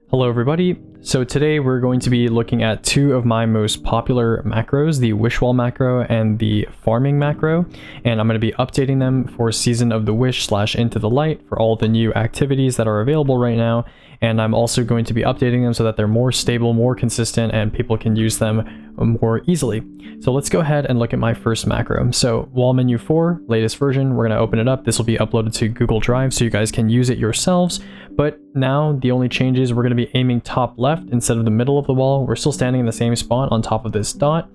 Hello everybody. So today we're going to be looking at two of my most popular macros, the Wish Wall macro and the Farming macro, and I'm going to be updating them for Season of the Wish / Into the Light for all the new activities that are available right now, and I'm also going to be updating them so that they're more stable, more consistent, and people can use them more easily. So let's go ahead and look at my first macro. So Wall Menu 4, latest version, we're going to open it up. This will be uploaded to Google Drive so you guys can use it yourselves. But now the only change is we're going to be aiming top left instead of the middle of the wall. We're still standing in the same spot on top of this dot.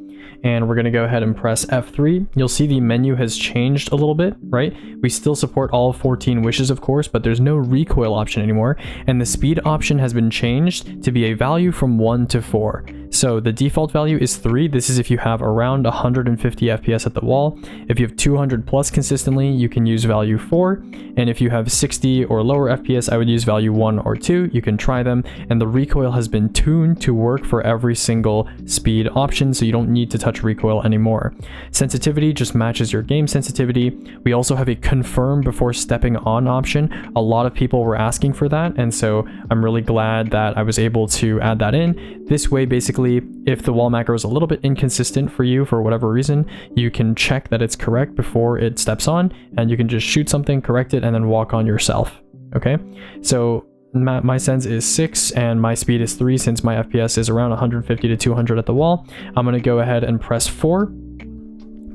And we're going to go ahead and press F3. You'll see the menu has changed a little bit, right? We still support all 14 wishes, of course, but there's no recoil option anymore. And the speed option has been changed to be a value from 1 to 4. So the default value is 3. This is if you have around 150 FPS at the wall. If you have 200 plus consistently, you can use value 4. And if you have 60 or lower FPS, I would use value 1 or 2. You can try them. And the recoil has been tuned to work for every single speed option, so you don't need to touch recoil anymore. Sensitivity just matches your game sensitivity. We also have a confirm before stepping on option. A lot of people were asking for that, and so I'm really glad that I was able to add that in. This way, basically, if the wall macro is a little bit inconsistent for you for whatever reason, you can check that it's correct before it steps on, and you can just shoot something, correct it, and then walk on yourself. Okay, so my sense is 6 and my speed is 3 since my FPS is around 150 to 200 at the wall. I'm going to go ahead and press 4,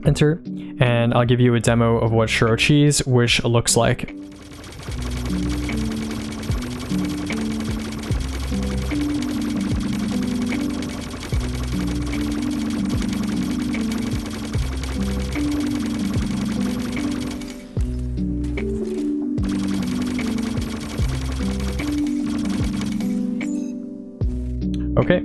enter, and I'll give you a demo of what Shirochi's Wish looks like. Okay,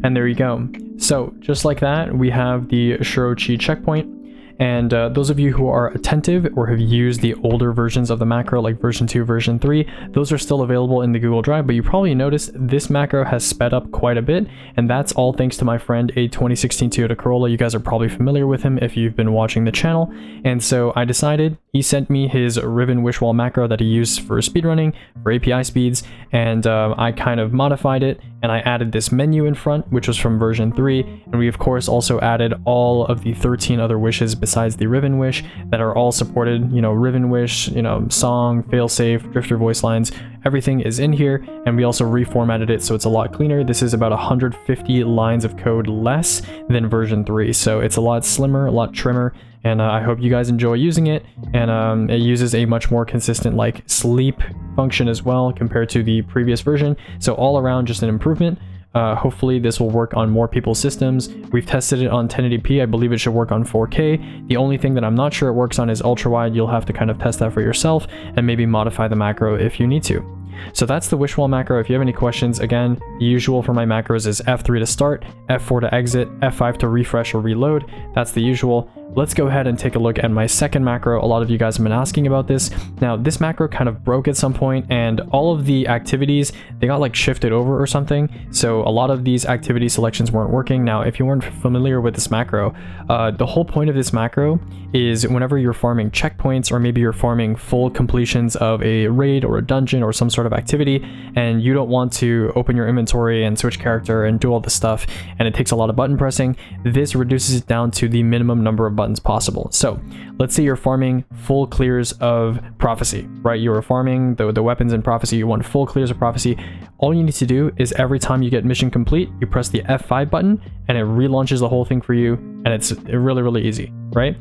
and there you go. So just like that, we have the Shirochi checkpoint. And those of you who are attentive or have used the older versions of the macro, like version 2, version 3, those are still available in the Google Drive, but you probably noticed this macro has sped up quite a bit, and that's all thanks to my friend, a 2016 Toyota Corolla. You guys are probably familiar with him if you've been watching the channel. And so I decided, he sent me his Riven Wish Wall macro that he used for speedrunning, for API speeds, and I kind of modified it, and I added this menu in front, which was from version 3, and we of course also added all of the 13 other wishes besides the Riven Wish that are all supported. You know, Riven Wish, you know, song, failsafe, drifter voice lines, everything is in here, and we also reformatted it so it's a lot cleaner. This is about 150 lines of code less than version 3, so it's a lot slimmer, a lot trimmer, and I hope you guys enjoy using it. And it uses a much more consistent like sleep function as well compared to the previous version, so all around just an improvement. Hopefully this will work on more people's systems. We've tested it on 1080p. I believe it should work on 4K. The only thing that I'm not sure it works on is ultra wide. You'll have to kind of test that for yourself and maybe modify the macro if you need to. So that's the Wish Wall macro. If you have any questions, again, the usual for my macros is F3 to start, F4 to exit, F5 to refresh or reload. That's the usual. Let's go ahead and take a look at my second macro. A lot of you guys have been asking about this. Now, this macro kind of broke at some point, and all of the activities, they got like shifted over or something. So a lot of these activity selections weren't working. Now, if you weren't familiar with this macro, the whole point of this macro is whenever you're farming checkpoints, or maybe you're farming full completions of a raid or a dungeon or some sort of activity, and you don't want to open your inventory and switch character and do all this stuff, and it takes a lot of button pressing, this reduces it down to the minimum number of buttons possible. So let's say you're farming full clears of prophecy, right? You are farming the weapons in prophecy, you want full clears of prophecy. All you need to do is every time you get mission complete, you press the F5 button and it relaunches the whole thing for you, and it's really, really easy, right?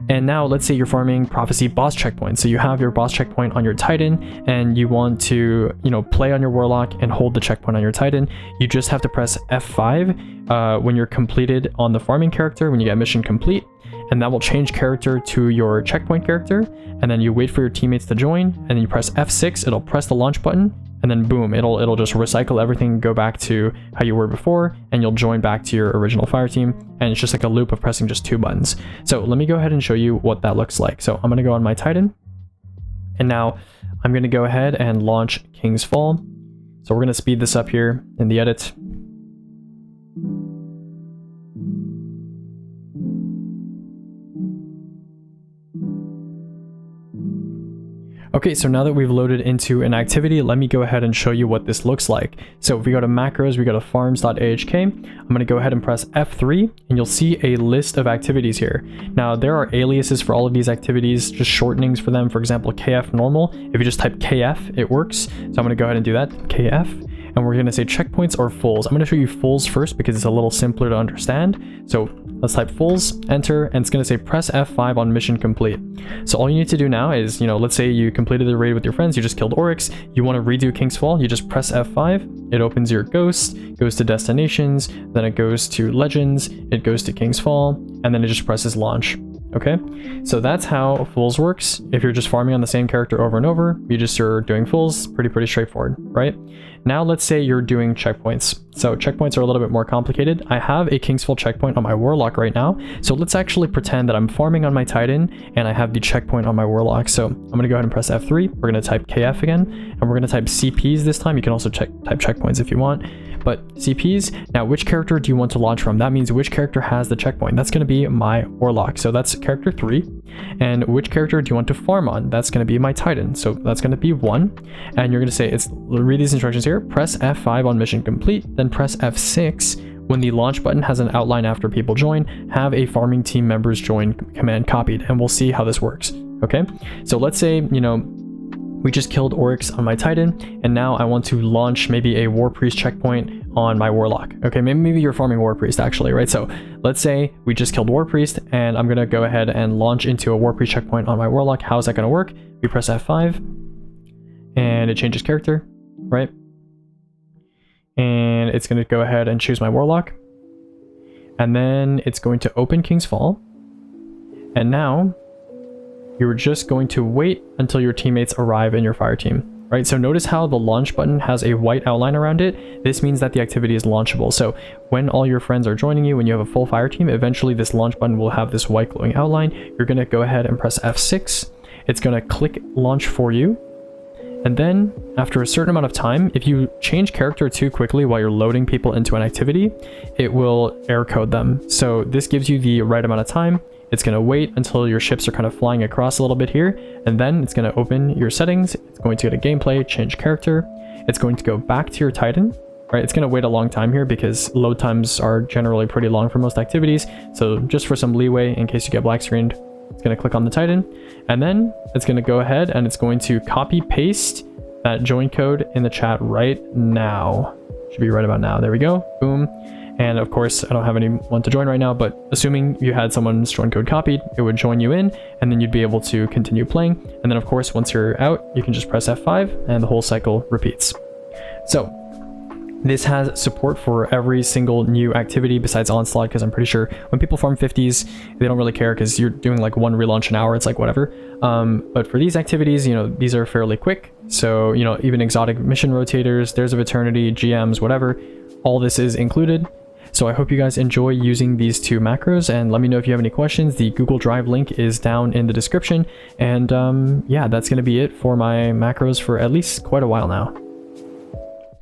And now let's say you're farming prophecy boss checkpoints. So you have your boss checkpoint on your Titan and you want to, you know, play on your warlock and hold the checkpoint on your Titan. You just have to press F5 when you're completed on the farming character, when you get mission complete, and that will change character to your checkpoint character. And then you wait for your teammates to join, and then you press F6, it'll press the launch button, and then boom, it'll just recycle everything, go back to how you were before, and you'll join back to your original fire team. And it's just like a loop of pressing just 2 buttons. So let me go ahead and show you what that looks like. So I'm going to go on my Titan, and now I'm going to go ahead and launch King's Fall. So we're going to speed this up here in the edit. Okay, so now that we've loaded into an activity, let me go ahead and show you what this looks like. So if we go to macros, we go to farms.ahk, I'm going to go ahead and press F3 and you'll see a list of activities here. Now there are aliases for all of these activities, just shortenings for them. For example, KF normal, if you just type KF, it works. So I'm going to go ahead and do that, KF. And we're going to say checkpoints or fulls. I'm going to show you fulls first because it's a little simpler to understand. So let's type fulls, enter, and it's going to say press F5 on mission complete. So all you need to do now is, let's say you completed the raid with your friends, you just killed Oryx, you want to redo King's Fall, you just press F5, it opens your ghost, goes to destinations, then it goes to legends, it goes to King's Fall, and then it just presses launch. Okay, so that's how fulls works. If you're just farming on the same character over and over, you just are doing fulls, pretty straightforward, right? Now let's say you're doing checkpoints. So checkpoints are a little bit more complicated. I have a King's Fall checkpoint on my Warlock right now. So let's actually pretend that I'm farming on my Titan and I have the checkpoint on my Warlock. So I'm gonna go ahead and press F3. We're gonna type KF again, and we're gonna type CPs this time. You can also type checkpoints if you want. But CPs, now which character do you want to launch from? That means which character has the checkpoint. That's going to be my Warlock. So that's character 3. And which character do you want to farm on? That's going to be my Titan. So that's going to be 1. And you're going to say, read these instructions here. Press F5 on mission complete, then press F6. When the launch button has an outline after people join, have a farming team members join command copied, and we'll see how this works. Okay, so let's say, we just killed Oryx on my Titan, and now I want to launch maybe a War Priest checkpoint on my Warlock. Okay, maybe you're farming War Priest actually, right? So let's say we just killed War Priest, and I'm gonna go ahead and launch into a War Priest checkpoint on my Warlock. How is that gonna work? We press F5, and it changes character, right? And it's gonna go ahead and choose my Warlock, and then it's going to open King's Fall, and now you're just going to wait until your teammates arrive in your fire team, right? So notice how the launch button has a white outline around it. This means that the activity is launchable. So when all your friends are joining you, when you have a full fire team, eventually this launch button will have this white glowing outline. You're going to go ahead and press F6. It's going to click launch for you. And then after a certain amount of time, if you change character too quickly while you're loading people into an activity, it will error code them. So this gives you the right amount of time. It's going to wait until your ships are kind of flying across a little bit here, and then it's going to open your settings. It's going to go to gameplay, change character. It's going to go back to your Titan, right? It's going to wait a long time here because load times are generally pretty long for most activities. So just for some leeway in case you get black screened, it's going to click on the Titan, and then it's going to go ahead and it's going to copy paste that join code in the chat right now. Should be right about now. There we go. Boom. And of course, I don't have anyone to join right now, but assuming you had someone's join code copied, it would join you in, and then you'd be able to continue playing. And then of course, once you're out, you can just press F5 and the whole cycle repeats. So this has support for every single new activity besides Onslaught, because I'm pretty sure when people farm 50s, they don't really care because you're doing like one relaunch an hour. It's like whatever. But for these activities, these are fairly quick. So, even exotic mission rotators, Dares of Eternity, GMs, whatever, all this is included. So I hope you guys enjoy using these two macros, and let me know if you have any questions. The Google Drive link is down in the description. And yeah, that's going to be it for my macros for at least quite a while now.